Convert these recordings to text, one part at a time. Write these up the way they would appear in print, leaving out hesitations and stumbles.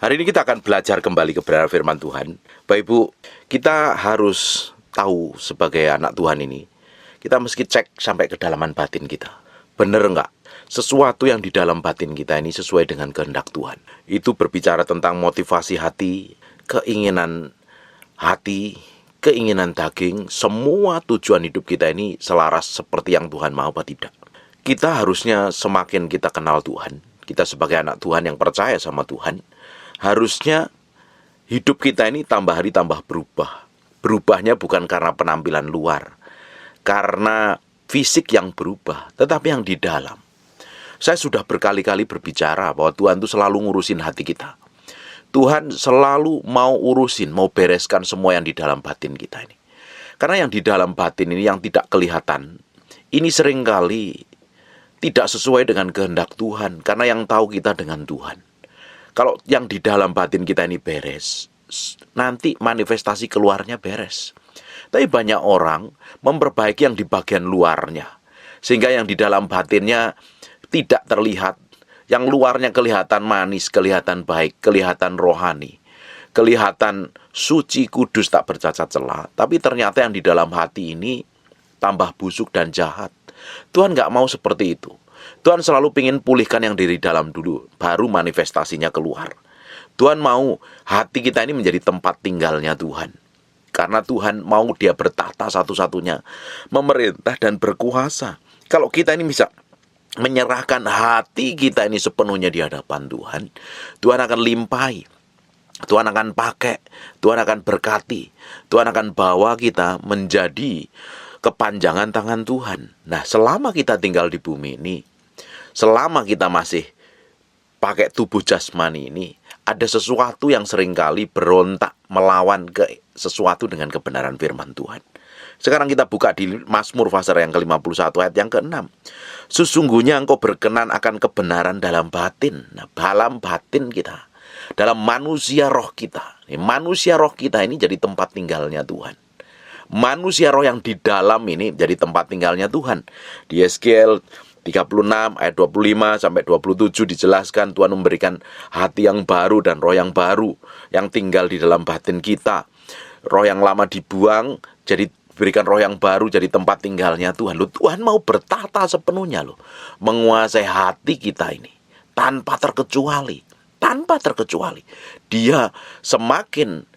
Hari ini kita akan belajar kembali kebenaran firman Tuhan. Bapak Ibu, kita harus tahu sebagai anak Tuhan ini, kita mesti cek sampai kedalaman batin kita. Benar enggak? Sesuatu yang di dalam batin kita ini sesuai dengan kehendak Tuhan. Itu berbicara tentang motivasi hati, keinginan hati, keinginan daging, semua tujuan hidup kita ini selaras seperti yang Tuhan mau apa tidak. Kita harusnya semakin kita kenal Tuhan, kita sebagai anak Tuhan yang percaya sama Tuhan, harusnya hidup kita ini tambah hari tambah berubah. Berubahnya bukan karena penampilan luar, karena fisik yang berubah, tetapi yang di dalam. Saya sudah berkali-kali berbicara bahwa Tuhan itu selalu ngurusin hati kita. Tuhan selalu mau urusin, mau bereskan semua yang di dalam batin kita ini. Karena yang di dalam batin ini yang tidak kelihatan, ini seringkali tidak sesuai dengan kehendak Tuhan. Karena yang tahu kita dengan Tuhan. Kalau yang di dalam batin kita ini beres, nanti manifestasi keluarnya beres. Tapi banyak orang memperbaiki yang di bagian luarnya, sehingga yang di dalam batinnya tidak terlihat. Yang luarnya kelihatan manis, kelihatan baik, kelihatan rohani, kelihatan suci, kudus, tak bercacat celah. Tapi ternyata yang di dalam hati ini tambah busuk dan jahat. Tuhan gak mau seperti itu. Tuhan selalu ingin pulihkan yang dari dalam dulu, baru manifestasinya keluar. Tuhan mau hati kita ini menjadi tempat tinggalnya Tuhan. Karena Tuhan mau Dia bertahta satu-satunya, memerintah dan berkuasa. Kalau kita ini bisa menyerahkan hati kita ini sepenuhnya di hadapan Tuhan, Tuhan akan limpahi, Tuhan akan pakai, Tuhan akan berkati, Tuhan akan bawa kita menjadi kepanjangan tangan Tuhan. Nah, selama kita tinggal di bumi ini, selama kita masih pakai tubuh jasmani ini, ada sesuatu yang seringkali berontak melawan ke sesuatu dengan kebenaran firman Tuhan. Sekarang kita buka di Mazmur pasal yang ke-51 ayat yang ke-6. Sesungguhnya engkau berkenan akan kebenaran dalam batin. Nah, dalam batin kita, dalam manusia roh kita. Manusia roh kita ini jadi tempat tinggalnya Tuhan. Manusia roh yang di dalam ini jadi tempat tinggalnya Tuhan. Di Yeskiel 36 ayat 25 sampai 27 dijelaskan Tuhan memberikan hati yang baru dan roh yang baru yang tinggal di dalam batin kita. Roh yang lama dibuang, jadi berikan roh yang baru jadi tempat tinggalnya Tuhan. Loh, Tuhan mau bertata sepenuhnya loh, menguasai hati kita ini tanpa terkecuali. Tanpa terkecuali. Dia semakin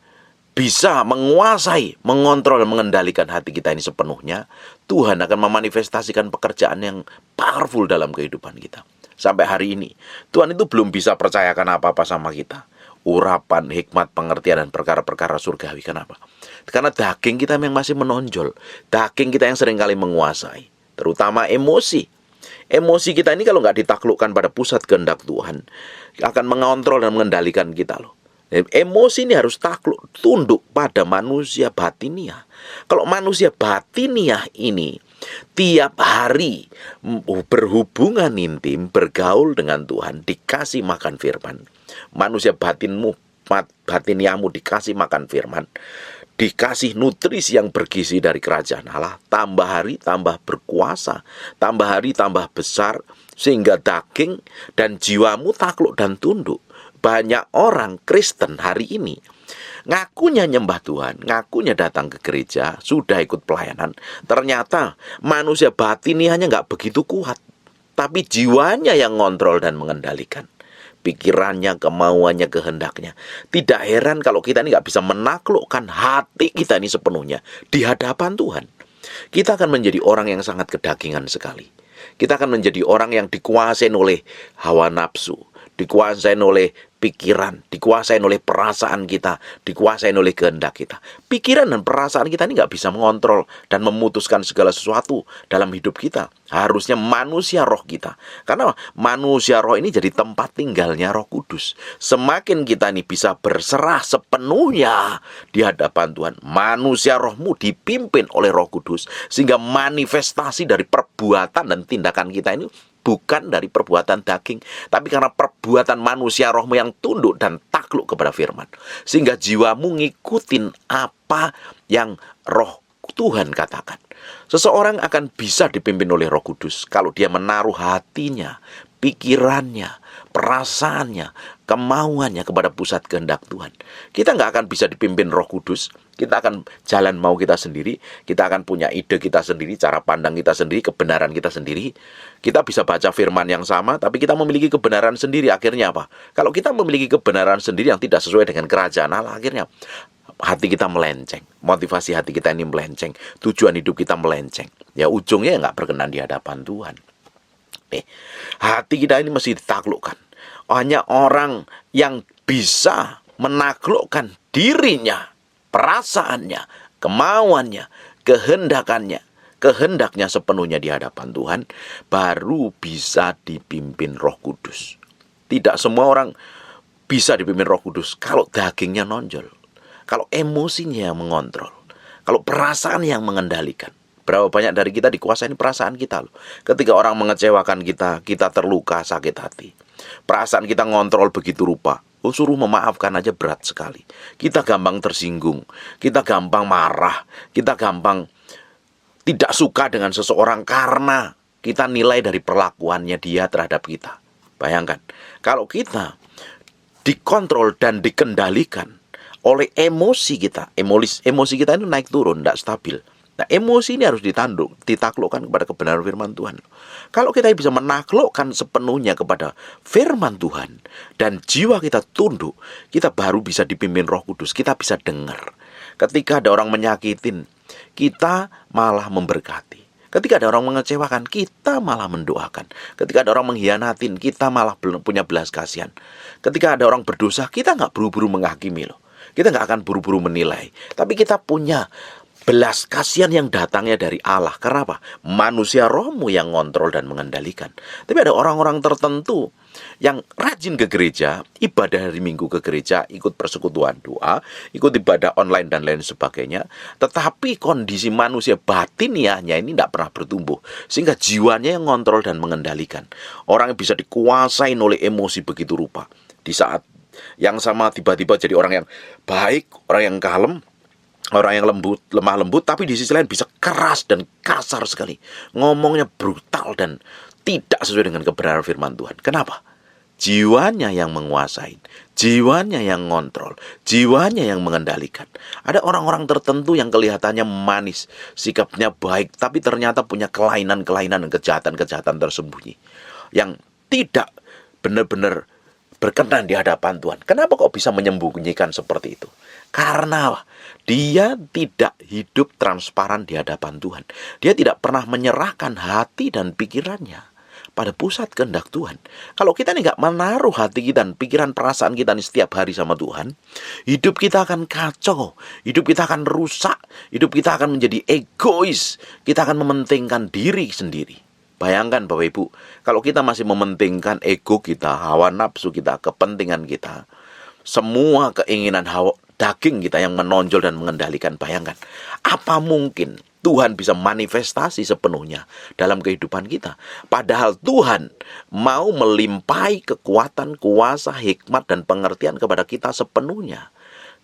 bisa menguasai, mengontrol dan mengendalikan hati kita ini sepenuhnya. Tuhan akan memanifestasikan pekerjaan yang powerful dalam kehidupan kita. Sampai hari ini Tuhan itu belum bisa percayakan apa-apa sama kita. Urapan, hikmat, pengertian, dan perkara-perkara surgawi. Kenapa? Karena daging kita yang masih menonjol. Daging kita yang seringkali menguasai. Terutama emosi. Emosi kita ini kalau nggak ditaklukkan pada pusat kehendak Tuhan, akan mengontrol dan mengendalikan kita loh. Emosi ini harus takluk, tunduk pada manusia batiniah. Kalau manusia batiniah ini tiap hari berhubungan intim, bergaul dengan Tuhan, dikasih makan firman. Manusia batiniahmu dikasih makan firman, dikasih nutrisi yang bergizi dari kerajaan Allah, tambah hari tambah berkuasa, tambah hari tambah besar, sehingga daging dan jiwamu takluk dan tunduk. Banyak orang Kristen hari ini ngakunya nyembah Tuhan, ngakunya datang ke gereja, sudah ikut pelayanan, ternyata manusia batiniahnya nggak begitu kuat, tapi jiwanya yang ngontrol dan mengendalikan. Pikirannya, kemauannya, kehendaknya. Tidak heran kalau kita ini nggak bisa menaklukkan hati kita ini sepenuhnya di hadapan Tuhan. Kita akan menjadi orang yang sangat kedagingan sekali. Kita akan menjadi orang yang dikuasai oleh hawa nafsu, dikuasai oleh pikiran, dikuasai oleh perasaan kita, dikuasai oleh kehendak kita. Pikiran dan perasaan kita ini nggak bisa mengontrol dan memutuskan segala sesuatu dalam hidup kita. Harusnya manusia roh kita. Karena manusia roh ini jadi tempat tinggalnya Roh Kudus. Semakin kita ini bisa berserah sepenuhnya di hadapan Tuhan, manusia rohmu dipimpin oleh Roh Kudus, sehingga manifestasi dari perbuatan dan tindakan kita ini bukan dari perbuatan daging, tapi karena perbuatan manusia rohmu yang tunduk dan takluk kepada firman. Sehingga jiwamu ngikutin apa yang roh Tuhan katakan. Seseorang akan bisa dipimpin oleh Roh Kudus kalau dia menaruh hatinya, pikirannya, perasaannya, kemauannya kepada pusat kehendak Tuhan. Kita nggak akan bisa dipimpin Roh Kudus. Kita akan jalan mau kita sendiri. Kita akan punya ide kita sendiri, cara pandang kita sendiri, kebenaran kita sendiri. Kita bisa baca firman yang sama, tapi kita memiliki kebenaran sendiri. Akhirnya apa? Kalau kita memiliki kebenaran sendiri yang tidak sesuai dengan kerajaan Allah, akhirnya hati kita melenceng. Motivasi hati kita ini melenceng. Tujuan hidup kita melenceng. Ya ujungnya nggak berkenan di hadapan Tuhan. Hati kita ini mesti ditaklukkan. Hanya orang yang bisa menaklukkan dirinya, perasaannya, kemauannya, kehendaknya sepenuhnya di hadapan Tuhan, baru bisa dipimpin Roh Kudus. Tidak semua orang bisa dipimpin Roh Kudus kalau dagingnya nonjol, kalau emosinya yang mengontrol, kalau perasaan yang mengendalikan. Berapa banyak dari kita dikuasai perasaan kita loh. Ketika orang mengecewakan kita, kita terluka, sakit hati. Perasaan kita ngontrol begitu rupa. Suruh memaafkan aja berat sekali. Kita gampang tersinggung, kita gampang marah, kita gampang tidak suka dengan seseorang karena kita nilai dari perlakuannya dia terhadap kita. Bayangkan, kalau kita dikontrol dan dikendalikan oleh emosi kita, emosi kita itu naik turun, tidak stabil. Nah, emosi ini harus ditaklukkan kepada kebenaran firman Tuhan. Kalau kita bisa menaklukkan sepenuhnya kepada firman Tuhan dan jiwa kita tunduk, kita baru bisa dipimpin Roh Kudus. Kita bisa dengar. Ketika ada orang menyakitin, kita malah memberkati. Ketika ada orang mengecewakan, kita malah mendoakan. Ketika ada orang mengkhianatin, kita malah punya belas kasihan. Ketika ada orang berdosa, kita nggak buru-buru menghakimi loh. Kita nggak akan buru-buru menilai. Tapi kita punya belas kasihan yang datangnya dari Allah. Kenapa? Manusia rohmu yang ngontrol dan mengendalikan. Tapi ada orang-orang tertentu yang rajin ke gereja, ibadah hari Minggu ke gereja, ikut persekutuan doa, ikut ibadah online dan lain sebagainya. Tetapi kondisi manusia batiniahnya ini tidak pernah bertumbuh. Sehingga jiwanya yang ngontrol dan mengendalikan. Orang yang bisa dikuasai oleh emosi begitu rupa. Di saat yang sama tiba-tiba jadi orang yang baik, orang yang kalem, orang yang lemah lembut, tapi di sisi lain bisa keras dan kasar sekali. Ngomongnya brutal dan tidak sesuai dengan kebenaran firman Tuhan. Kenapa? Jiwanya yang menguasai, jiwanya yang ngontrol, jiwanya yang mengendalikan. Ada orang-orang tertentu yang kelihatannya manis, sikapnya baik, tapi ternyata punya kelainan-kelainan dan kejahatan-kejahatan tersembunyi yang tidak benar-benar berkenan di hadapan Tuhan. Kenapa kok bisa menyembunyikan seperti itu? Karena dia tidak hidup transparan di hadapan Tuhan. Dia tidak pernah menyerahkan hati dan pikirannya pada pusat kehendak Tuhan. Kalau kita ini nggak menaruh hati kita dan pikiran perasaan kita ini setiap hari sama Tuhan, hidup kita akan kacau, hidup kita akan rusak, hidup kita akan menjadi egois, kita akan mementingkan diri sendiri. Bayangkan Bapak Ibu, kalau kita masih mementingkan ego kita, hawa nafsu kita, kepentingan kita, semua keinginan daging kita yang menonjol dan mengendalikan, bayangkan, apa mungkin Tuhan bisa manifestasi sepenuhnya dalam kehidupan kita. Padahal Tuhan mau melimpahi kekuatan, kuasa, hikmat, dan pengertian kepada kita sepenuhnya.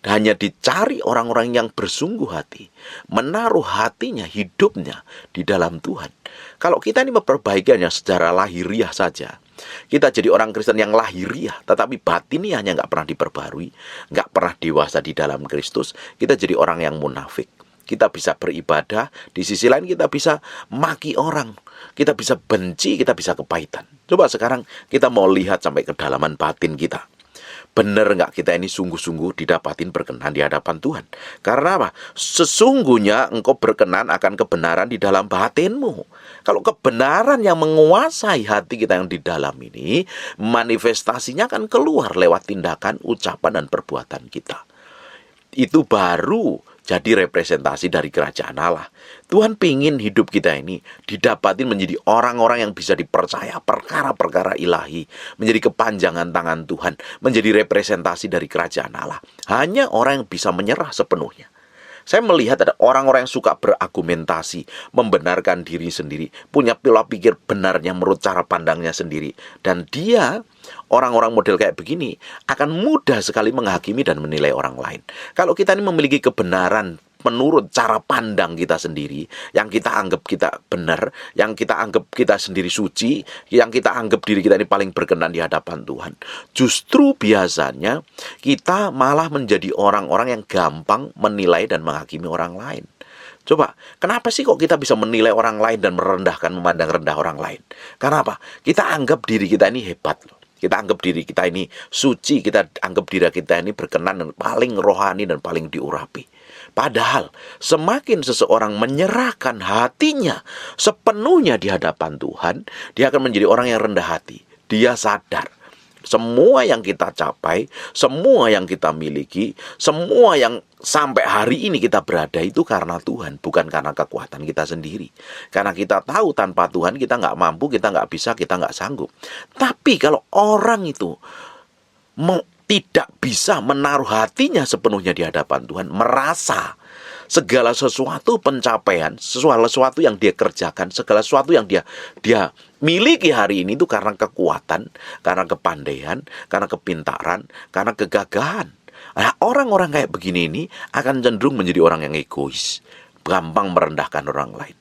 Hanya dicari orang-orang yang bersungguh hati, menaruh hatinya, hidupnya di dalam Tuhan. Kalau kita ini memperbaikinya secara lahiriah saja, kita jadi orang Kristen yang lahiriah, tetapi batiniahnya nggak pernah diperbarui, nggak pernah dewasa di dalam Kristus, kita jadi orang yang munafik. Kita bisa beribadah, di sisi lain kita bisa maki orang, kita bisa benci, kita bisa kepahitan. Coba sekarang kita mau lihat sampai kedalaman batin kita. Benar nggak kita ini sungguh-sungguh didapatin berkenan di hadapan Tuhan? Karena apa? Sesungguhnya engkau berkenan akan kebenaran di dalam batinmu. Kalau kebenaran yang menguasai hati kita yang di dalam ini, manifestasinya akan keluar lewat tindakan, ucapan, dan perbuatan kita. Itu baru jadi representasi dari kerajaan Allah. Tuhan pingin hidup kita ini didapatin menjadi orang-orang yang bisa dipercaya perkara-perkara ilahi, menjadi kepanjangan tangan Tuhan, menjadi representasi dari kerajaan Allah. Hanya orang yang bisa menyerah sepenuhnya. Saya melihat ada orang-orang yang suka berargumentasi, membenarkan diri sendiri, punya pola pikir benarnya menurut cara pandangnya sendiri. Dan dia, orang-orang model kayak begini, akan mudah sekali menghakimi dan menilai orang lain. Kalau kita ini memiliki kebenaran menurut cara pandang kita sendiri, yang kita anggap kita benar, yang kita anggap kita sendiri suci, yang kita anggap diri kita ini paling berkenan di hadapan Tuhan. Justru biasanya kita malah menjadi orang-orang yang gampang menilai dan menghakimi orang lain. Coba, kenapa sih kok kita bisa menilai orang lain dan merendahkan, memandang rendah orang lain? Kenapa? Kita anggap diri kita ini hebat loh. Kita anggap diri kita ini suci, kita anggap diri kita ini berkenan dan paling rohani dan paling diurapi. Padahal semakin seseorang menyerahkan hatinya sepenuhnya di hadapan Tuhan, dia akan menjadi orang yang rendah hati. Dia sadar semua yang kita capai, semua yang kita miliki, semua yang sampai hari ini kita berada itu karena Tuhan, bukan karena kekuatan kita sendiri. Karena kita tahu tanpa Tuhan kita nggak mampu, kita nggak bisa, kita nggak sanggup. Tapi kalau orang itu tidak bisa menaruh hatinya sepenuhnya di hadapan Tuhan, merasa segala sesuatu pencapaian, sesuatu yang dia kerjakan, segala sesuatu yang dia miliki hari ini itu karena kekuatan, karena kepandaian, karena kepintaran, karena kegagahan. Nah, orang-orang kayak begini ini akan cenderung menjadi orang yang egois, gampang merendahkan orang lain,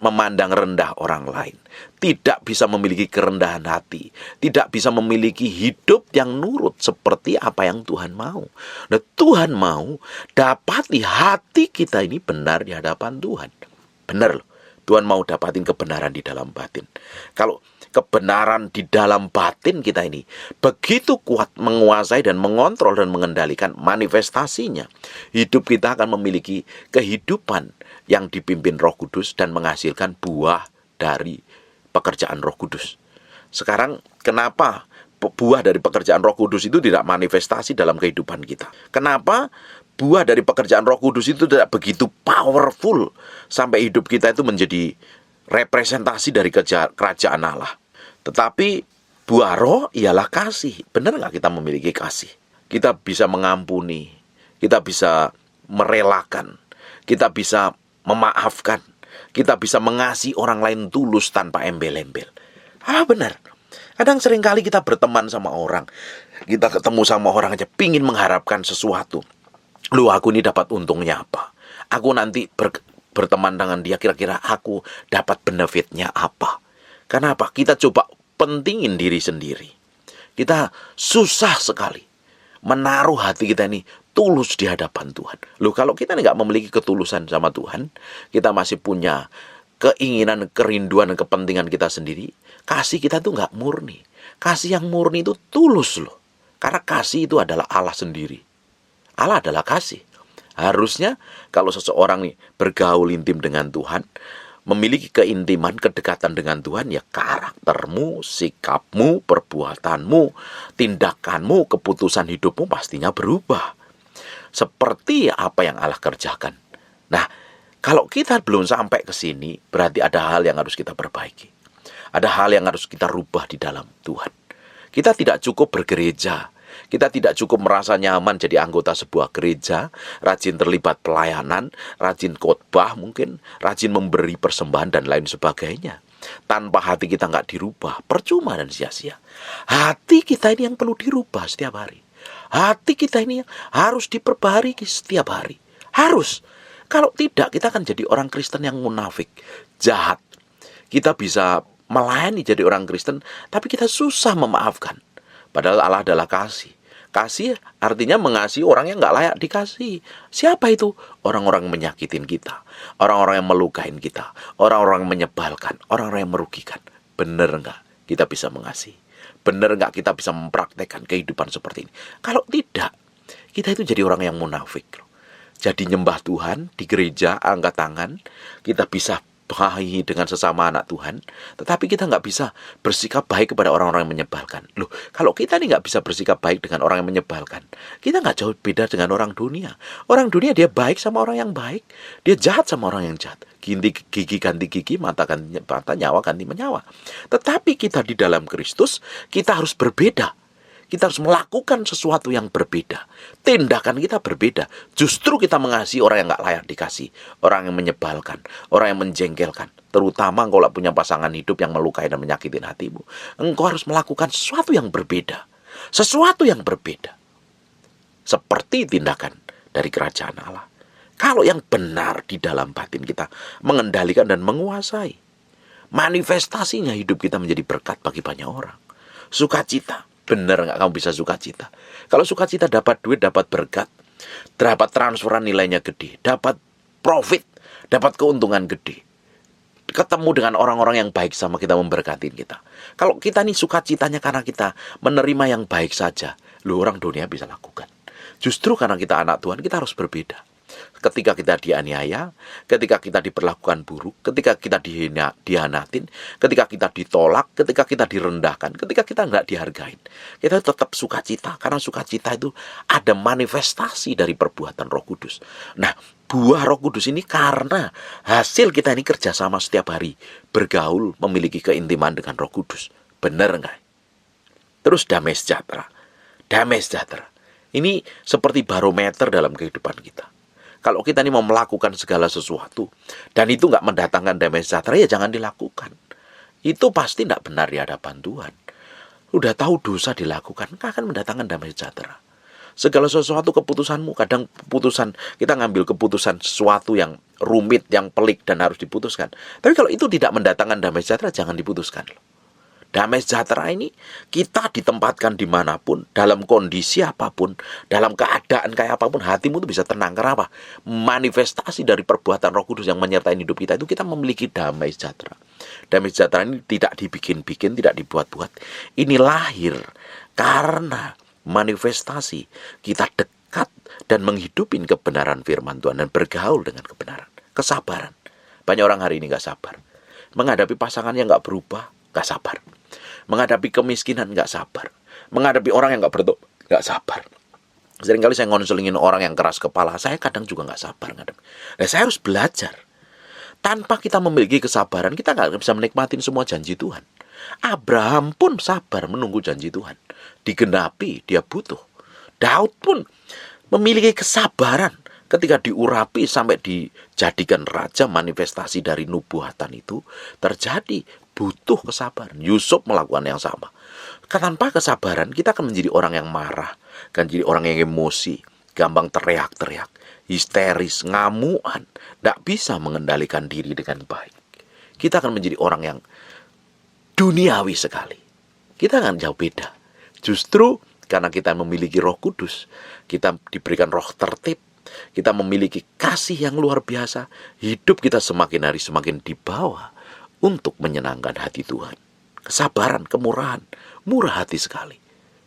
memandang rendah orang lain, tidak bisa memiliki kerendahan hati, tidak bisa memiliki hidup yang nurut seperti apa yang Tuhan mau. Nah, Tuhan mau dapati hati kita ini benar di hadapan Tuhan. Benar loh, Tuhan mau dapatin kebenaran di dalam batin. Kalau kebenaran di dalam batin kita ini begitu kuat menguasai dan mengontrol dan mengendalikan manifestasinya, hidup kita akan memiliki kehidupan yang dipimpin Roh Kudus dan menghasilkan buah dari pekerjaan Roh Kudus. Sekarang kenapa buah dari pekerjaan Roh Kudus itu tidak manifestasi dalam kehidupan kita? Kenapa buah dari pekerjaan Roh Kudus itu tidak begitu powerful sampai hidup kita itu menjadi representasi dari kerajaan Allah? Tetapi buah roh ialah kasih. Benar nggak kita memiliki kasih? Kita bisa mengampuni, kita bisa merelakan, kita bisa memaafkan, kita bisa mengasihi orang lain tulus tanpa embel-embel. Benar. Kadang seringkali kita berteman sama orang, kita ketemu sama orang aja pingin mengharapkan sesuatu. Loh, aku ini dapat untungnya apa? Aku nanti berteman dengan dia, kira-kira aku dapat benefitnya apa? Kenapa? Kita coba pentingin diri sendiri. Kita susah sekali menaruh hati kita ini tulus di hadapan Tuhan. Loh, kalau kita nggak memiliki ketulusan sama Tuhan, kita masih punya keinginan, kerinduan, dan kepentingan kita sendiri, kasih kita tuh nggak murni. Kasih yang murni itu tulus loh. Karena kasih itu adalah Allah sendiri. Allah adalah kasih. Harusnya kalau seseorang nih bergaul intim dengan Tuhan, memiliki keintiman, kedekatan dengan Tuhan, ya karaktermu, sikapmu, perbuatanmu, tindakanmu, keputusan hidupmu pastinya berubah. Seperti apa yang Allah kerjakan. Nah, kalau kita belum sampai ke sini, berarti ada hal yang harus kita perbaiki. Ada hal yang harus kita rubah di dalam Tuhan. Kita tidak cukup bergereja. Kita tidak cukup merasa nyaman jadi anggota sebuah gereja, rajin terlibat pelayanan, rajin khotbah mungkin, rajin memberi persembahan dan lain sebagainya. Tanpa hati kita nggak dirubah, percuma dan sia-sia. Hati kita ini yang perlu dirubah setiap hari. Hati kita ini yang harus diperbaharui setiap hari. Harus. Kalau tidak, kita akan jadi orang Kristen yang munafik, jahat. Kita bisa melayani jadi orang Kristen, tapi kita susah memaafkan. Padahal Allah adalah kasih. Kasih artinya mengasihi orang yang nggak layak dikasihi. Siapa itu? Orang-orang yang menyakitin kita. Orang-orang yang melukain kita. Orang-orang yang menyebalkan. Orang-orang yang merugikan. Benar nggak kita bisa mengasihi? Benar nggak kita bisa mempraktekkan kehidupan seperti ini? Kalau tidak, kita itu jadi orang yang munafik. Jadi nyembah Tuhan di gereja, angkat tangan. Kita bisa baik dengan sesama anak Tuhan, tetapi kita nggak bisa bersikap baik kepada orang-orang yang menyebalkan. Loh, kalau kita nih nggak bisa bersikap baik dengan orang yang menyebalkan, kita nggak jauh beda dengan orang dunia. Orang dunia dia baik sama orang yang baik, dia jahat sama orang yang jahat. Gigi ganti gigi, mata ganti mata, nyawa ganti nyawa. Tetapi kita di dalam Kristus, kita harus berbeda. Kita harus melakukan sesuatu yang berbeda. Tindakan kita berbeda. Justru kita mengasihi orang yang gak layak dikasih. Orang yang menyebalkan. Orang yang menjengkelkan. Terutama kalau punya pasangan hidup yang melukai dan menyakitin hatimu. Engkau harus melakukan sesuatu yang berbeda. Sesuatu yang berbeda. Seperti tindakan dari kerajaan Allah. Kalau yang benar di dalam batin kita mengendalikan dan menguasai, manifestasinya hidup kita menjadi berkat bagi banyak orang. Sukacita, benar nggak kamu bisa sukacita? Kalau sukacita dapat duit, dapat berkat, dapat transferan nilainya gede, dapat profit, dapat keuntungan gede. Ketemu dengan orang-orang yang baik sama kita, memberkatin kita. Kalau kita nih sukacitanya karena kita menerima yang baik saja, orang dunia bisa lakukan. Justru karena kita anak Tuhan, kita harus berbeda. Ketika kita dianiaya, ketika kita diperlakukan buruk, ketika kita dihianatin, ketika kita ditolak, ketika kita direndahkan, ketika kita nggak dihargain, kita tetap sukacita. Karena sukacita itu ada manifestasi dari perbuatan Roh Kudus. Nah, buah Roh Kudus ini karena hasil kita ini kerjasama setiap hari, bergaul, memiliki keintiman dengan Roh Kudus. Benar nggak? Terus damai sejahtera. Damai sejahtera. Ini seperti barometer dalam kehidupan kita. Kalau kita ini mau melakukan segala sesuatu dan itu nggak mendatangkan damai sejahtera, ya jangan dilakukan. Itu pasti nggak benar di hadapan Tuhan. Udah tahu dosa dilakukan, nggak akan mendatangkan damai sejahtera. Segala sesuatu keputusanmu, kadang keputusan, kita ngambil keputusan sesuatu yang rumit, yang pelik dan harus diputuskan. Tapi kalau itu tidak mendatangkan damai sejahtera, jangan diputuskan. Damai sejahtera ini kita ditempatkan dimanapun, dalam kondisi apapun, dalam keadaan kayak apapun, hatimu itu bisa tenang. Kenapa? Manifestasi dari perbuatan Roh Kudus yang menyertai hidup kita itu kita memiliki damai sejahtera. Damai sejahtera ini tidak dibikin-bikin, tidak dibuat-buat. Ini lahir karena manifestasi kita dekat dan menghidupin kebenaran firman Tuhan dan bergaul dengan kebenaran. Kesabaran. Banyak orang hari ini gak sabar. Menghadapi pasangan yang gak berubah, gak sabar. Menghadapi kemiskinan gak sabar. Menghadapi orang yang gak sabar. Seringkali saya ngonselingin orang yang keras kepala, saya kadang juga gak sabar ngadep. Nah, saya harus belajar. Tanpa kita memiliki kesabaran, kita gak bisa menikmatin semua janji Tuhan. Abraham pun sabar menunggu janji Tuhan. Digenapi, dia butuh. Daud pun memiliki kesabaran ketika diurapi sampai dijadikan raja. Manifestasi dari nubuatan itu terjadi. Butuh kesabaran. Yusuf melakukan yang sama. Tanpa kesabaran kita akan menjadi orang yang marah, akan jadi orang yang emosi, gampang teriak-teriak, histeris, ngamuan, tidak bisa mengendalikan diri dengan baik. Kita akan menjadi orang yang duniawi sekali. Kita akan jauh beda. Justru karena kita memiliki Roh Kudus, kita diberikan roh tertib, kita memiliki kasih yang luar biasa, hidup kita semakin hari semakin dibawa untuk menyenangkan hati Tuhan. Kesabaran, kemurahan, murah hati sekali.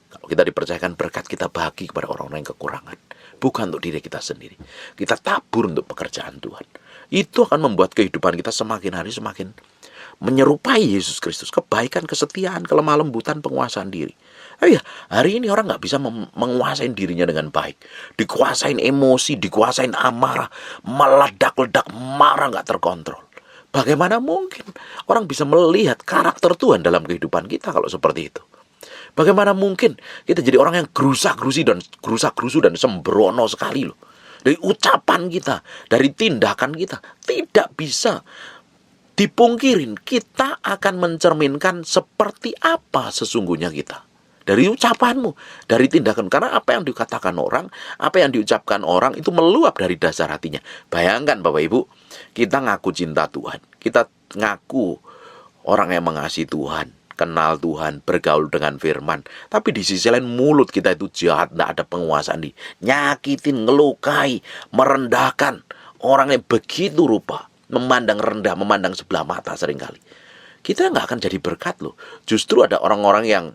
Kalau kita dipercayakan berkat, kita bagi kepada orang-orang yang kekurangan. Bukan untuk diri kita sendiri. Kita tabur untuk pekerjaan Tuhan. Itu akan membuat kehidupan kita semakin hari semakin menyerupai Yesus Kristus. Kebaikan, kesetiaan, kelemah lembutan, penguasaan diri. Ya, hari ini orang gak bisa menguasai dirinya dengan baik. Dikuasain emosi, dikuasain amarah, meledak-ledak, marah gak terkontrol. Bagaimana mungkin orang bisa melihat karakter Tuhan dalam kehidupan kita kalau seperti itu? Bagaimana mungkin kita jadi orang yang gerusa-gerusu dan sembrono sekali loh. Dari ucapan kita, dari tindakan kita, tidak bisa dipungkirin. Kita akan mencerminkan seperti apa sesungguhnya kita. Dari ucapanmu, dari tindakan. Karena apa yang dikatakan orang, apa yang diucapkan orang itu meluap dari dasar hatinya. Bayangkan Bapak Ibu, kita ngaku cinta Tuhan, kita ngaku orang yang mengasihi Tuhan, kenal Tuhan, bergaul dengan firman. Tapi di sisi lain mulut kita itu jahat, tidak ada penguasaan, nyakitin, ngelukai, merendahkan. Orang yang begitu rupa, memandang rendah, memandang sebelah mata seringkali. Kita nggak akan jadi berkat loh. Justru ada orang-orang yang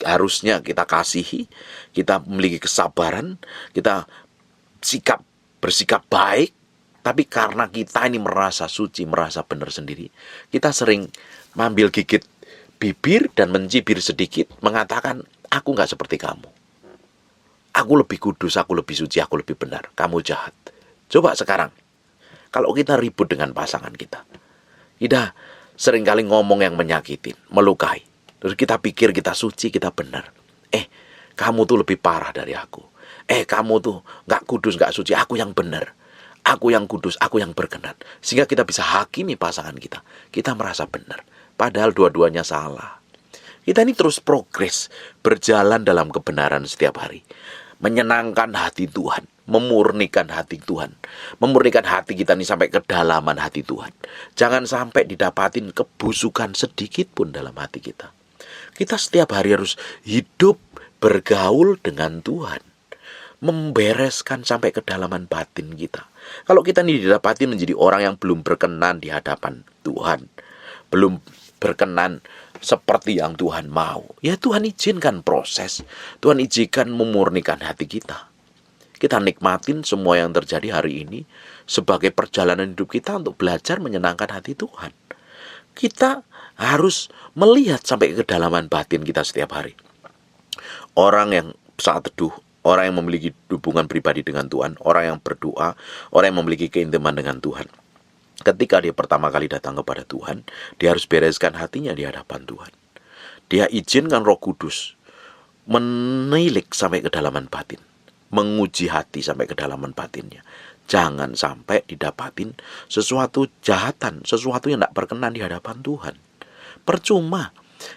harusnya kita kasihi, kita memiliki kesabaran, kita bersikap baik, tapi karena kita ini merasa suci, merasa benar sendiri, kita sering mengambil gigit bibir dan mencibir sedikit, mengatakan, aku gak seperti kamu. Aku lebih kudus, aku lebih suci, aku lebih benar, kamu jahat. Coba sekarang, kalau kita ribut dengan pasangan kita seringkali ngomong yang menyakitin, melukai. Terus kita pikir kita suci, kita benar. Kamu tuh lebih parah dari aku. Kamu tuh gak kudus, gak suci, aku yang benar. Aku yang kudus, aku yang berkenan. Sehingga kita bisa hakimi pasangan kita. Kita merasa benar. Padahal dua-duanya salah. Kita ini terus progres, berjalan dalam kebenaran setiap hari. Menyenangkan hati Tuhan. memurnikan hati Tuhan. Memurnikan hati kita ini sampai kedalaman hati Tuhan. Jangan sampai didapatin kebusukan sedikit pun dalam hati kita. Kita setiap hari harus hidup bergaul dengan Tuhan. Membereskan sampai kedalaman batin kita. Kalau kita ini didapatin menjadi orang yang belum berkenan di hadapan Tuhan, belum berkenan seperti yang Tuhan mau, ya Tuhan izinkan proses. Tuhan izinkan memurnikan hati kita. Kita nikmatin semua yang terjadi hari ini sebagai perjalanan hidup kita untuk belajar menyenangkan hati Tuhan. Kita harus melihat sampai ke kedalaman batin kita setiap hari. Orang yang saat teduh, orang yang memiliki hubungan pribadi dengan Tuhan, orang yang berdoa, orang yang memiliki keintiman dengan Tuhan. Ketika dia pertama kali datang kepada Tuhan, dia harus bereskan hatinya di hadapan Tuhan. Dia izinkan Roh Kudus menilik sampai kedalaman batin, menguji hati sampai kedalaman batinnya. Jangan sampai didapatin sesuatu jahatan, sesuatu yang tidak berkenan di hadapan Tuhan. Percuma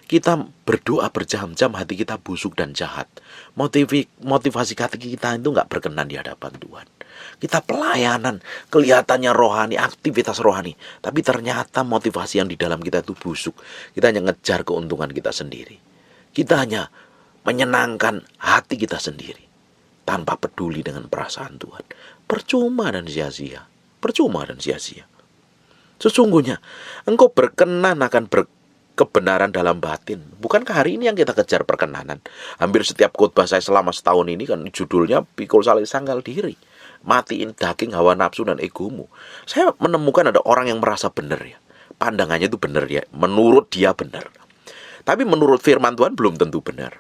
kita berdoa berjam-jam, hati kita busuk dan jahat. Motivasi hati kita itu nggak berkenan di hadapan Tuhan. Kita pelayanan, kelihatannya rohani, aktivitas rohani, tapi ternyata motivasi yang di dalam kita itu busuk. Kita hanya ngejar keuntungan kita sendiri. Kita hanya menyenangkan hati kita sendiri tanpa peduli dengan perasaan Tuhan. Percuma dan sia-sia. Percuma dan sia-sia. Sesungguhnya engkau berkenan akan kebenaran dalam batin. Bukankah hari ini yang kita kejar perkenanan? Hampir setiap khotbah saya selama setahun ini kan judulnya pikul salib sangkal diri. Matiin daging, hawa nafsu dan egomu. Saya menemukan ada orang yang merasa benar ya. Pandangannya itu benar ya. Menurut dia benar. Tapi menurut firman Tuhan belum tentu benar.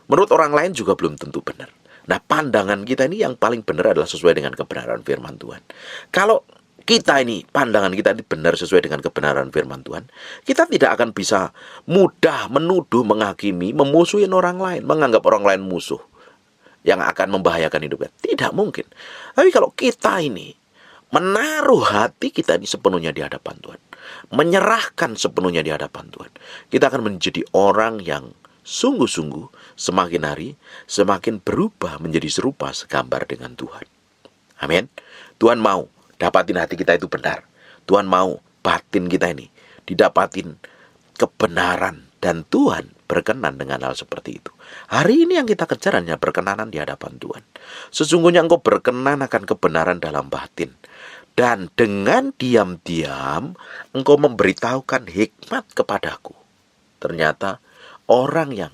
Menurut orang lain juga belum tentu benar. Nah, pandangan kita ini yang paling benar adalah sesuai dengan kebenaran firman Tuhan. Kalau kita ini, pandangan kita ini benar sesuai dengan kebenaran firman Tuhan, kita tidak akan bisa mudah menuduh, menghakimi, memusuhin orang lain, menganggap orang lain musuh yang akan membahayakan hidup kita. Tidak mungkin. Tapi kalau kita ini menaruh hati kita ini sepenuhnya di hadapan Tuhan, menyerahkan sepenuhnya di hadapan Tuhan, kita akan menjadi orang yang sungguh-sungguh semakin hari semakin berubah menjadi serupa segambar dengan Tuhan. Amin. Tuhan mau dapatin hati kita itu benar. Tuhan mau batin kita ini didapatin kebenaran, dan Tuhan berkenan dengan hal seperti itu. Hari ini yang kita kejar hanya berkenanan di hadapan Tuhan. Sesungguhnya engkau berkenan akan kebenaran dalam batin. Dan dengan diam-diam engkau memberitahukan hikmat kepadaku. Ternyata orang yang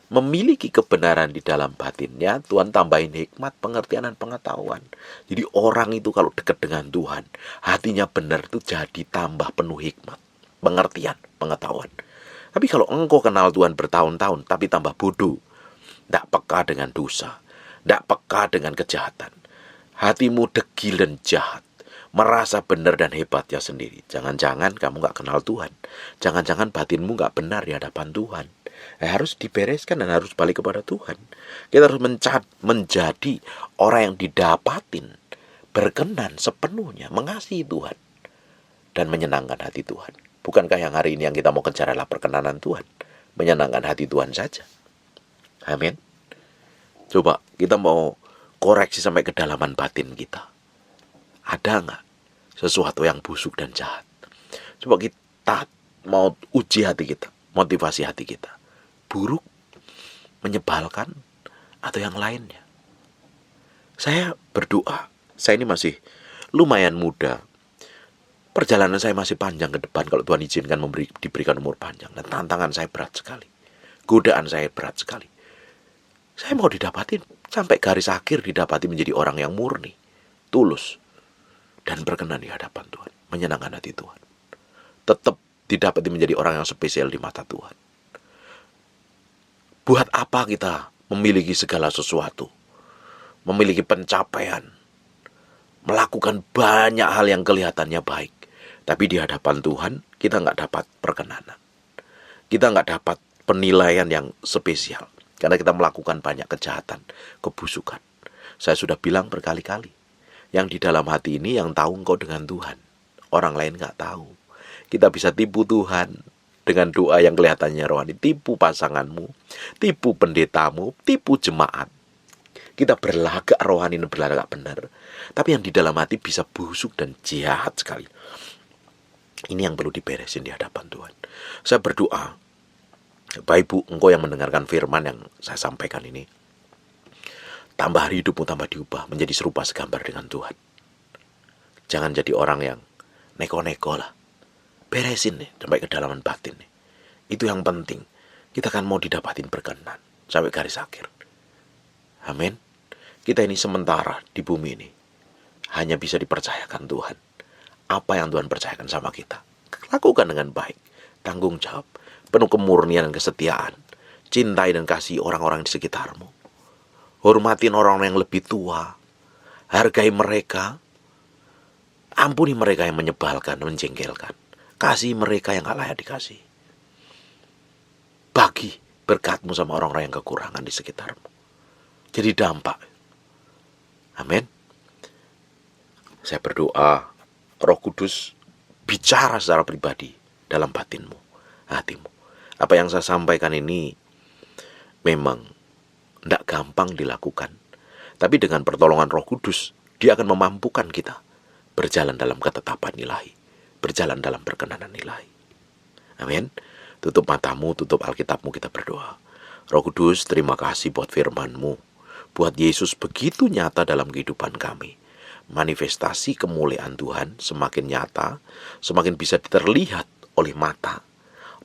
memiliki kebenaran di dalam batinnya, Tuhan tambahin hikmat, pengertian, dan pengetahuan. Jadi orang itu kalau dekat dengan Tuhan, hatinya benar itu jadi tambah penuh hikmat, pengertian, pengetahuan. Tapi kalau engkau kenal Tuhan bertahun-tahun, tapi tambah bodoh, tidak peka dengan dosa, tidak peka dengan kejahatan, hatimu degil dan jahat, merasa benar dan hebatnya sendiri. Jangan-jangan kamu gak kenal Tuhan. Jangan-jangan batinmu gak benar di hadapan Tuhan. Harus dibereskan dan harus balik kepada Tuhan. Kita harus menjadi orang yang didapatin, berkenan sepenuhnya, mengasihi Tuhan, dan menyenangkan hati Tuhan. Bukankah yang hari ini yang kita mau kejar adalah perkenanan Tuhan, menyenangkan hati Tuhan saja. Amin. Coba kita mau koreksi sampai kedalaman batin kita. Ada nggak sesuatu yang busuk dan jahat? Coba kita mau uji hati kita, motivasi hati kita. Buruk, menyebalkan, atau yang lainnya. Saya berdoa, saya ini masih lumayan muda. Perjalanan saya masih panjang ke depan kalau Tuhan izinkan diberikan umur panjang. Dan tantangan saya berat sekali. Godaan saya berat sekali. Saya mau didapatin sampai garis akhir, didapati menjadi orang yang murni, tulus, dan berkenan di hadapan Tuhan, menyenangkan hati Tuhan. Tetap didapati menjadi orang yang spesial di mata Tuhan. Buat apa kita memiliki segala sesuatu, memiliki pencapaian, melakukan banyak hal yang kelihatannya baik, tapi di hadapan Tuhan kita nggak dapat perkenanan, kita nggak dapat penilaian yang spesial, karena kita melakukan banyak kejahatan, kebusukan. Saya sudah bilang berkali-kali, yang di dalam hati ini yang tahu engkau dengan Tuhan. Orang lain gak tahu. Kita bisa tipu Tuhan dengan doa yang kelihatannya rohani. Tipu pasanganmu, tipu pendetamu, tipu jemaat. Kita berlagak rohani dan berlagak benar, tapi yang di dalam hati bisa busuk dan jahat sekali. Ini yang perlu diberesin di hadapan Tuhan. Saya berdoa, Bapak Ibu, engkau yang mendengarkan firman yang saya sampaikan ini, tambah hari hidupmu, tambah diubah menjadi serupa segambar dengan Tuhan. Jangan jadi orang yang neko-neko lah. Beresin nih sampai kedalaman batin nih. Itu yang penting. Kita kan mau didapatin berkenan sampai garis akhir. Amin. Kita ini sementara di bumi ini hanya bisa dipercayakan Tuhan. Apa yang Tuhan percayakan sama kita, lakukan dengan baik. Tanggung jawab, penuh kemurnian dan kesetiaan. Cintai dan kasih orang-orang di sekitarmu. Hormatin orang-orang yang lebih tua. Hargai mereka. Ampuni mereka yang menyebalkan, menjengkelkan. Kasih mereka yang gak layak dikasih. Bagi berkatmu sama orang-orang yang kekurangan di sekitarmu. Jadi dampak. Amin. Saya berdoa, Roh Kudus bicara secara pribadi dalam batinmu, hatimu. Apa yang saya sampaikan ini memang tidak gampang dilakukan. Tapi dengan pertolongan Roh Kudus, Dia akan memampukan kita berjalan dalam ketetapan ilahi, berjalan dalam perkenanan ilahi. Amin. Tutup matamu, tutup Alkitabmu, kita berdoa. Roh Kudus, terima kasih buat firman-Mu. Buat Yesus begitu nyata dalam kehidupan kami. Manifestasi kemuliaan Tuhan semakin nyata, semakin bisa terlihat oleh mata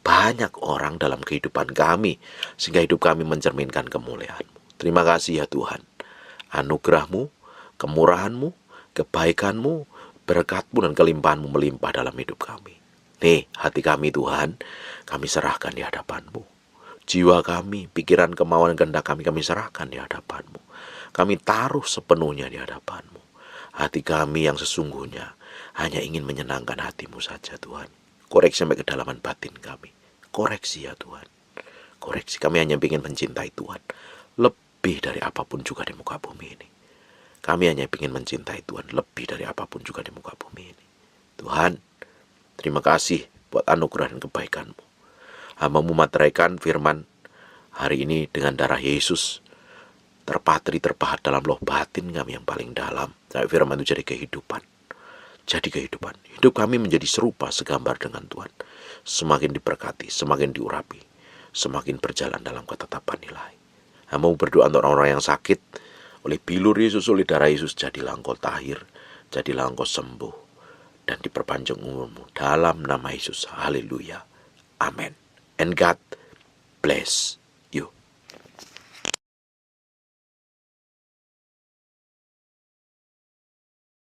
banyak orang dalam kehidupan kami, sehingga hidup kami mencerminkan kemuliaan-Mu. Terima kasih ya Tuhan. Anugerah-Mu, kemurahan-Mu, kebaikan-Mu, berkat-Mu dan kelimpahan-Mu melimpah dalam hidup kami. Nih, hati kami Tuhan, kami serahkan di hadapan-Mu. Jiwa kami, pikiran, kemauan, dan kehendak kami serahkan di hadapan-Mu. Kami taruh sepenuhnya di hadapan-Mu. Hati kami yang sesungguhnya hanya ingin menyenangkan hati-Mu saja Tuhan. Koreksi sampai kedalaman batin kami. Koreksi ya Tuhan. Koreksi, kami hanya ingin mencintai Tuhan lebih dari apapun juga di muka bumi ini. Kami hanya ingin mencintai Tuhan lebih dari apapun juga di muka bumi ini. Tuhan, terima kasih buat anugerah dan kebaikan-Mu. Hamba-Mu materaikan firman hari ini dengan darah Yesus terpatri, terpahat dalam loh batin kami yang paling dalam. Sampai firman itu jadi kehidupan. Jadi kehidupan. Hidup kami menjadi serupa segambar dengan Tuhan. Semakin diberkati, semakin diurapi, semakin berjalan dalam ketetapan ilahi. Hamba-Mu berdoa untuk orang-orang yang sakit. Oleh bilur Yesus, oleh darah Yesus, jadilah engkau tahir, jadilah engkau sembuh, dan diperpanjang umurmu dalam nama Yesus. Haleluya. Amin. And God bless.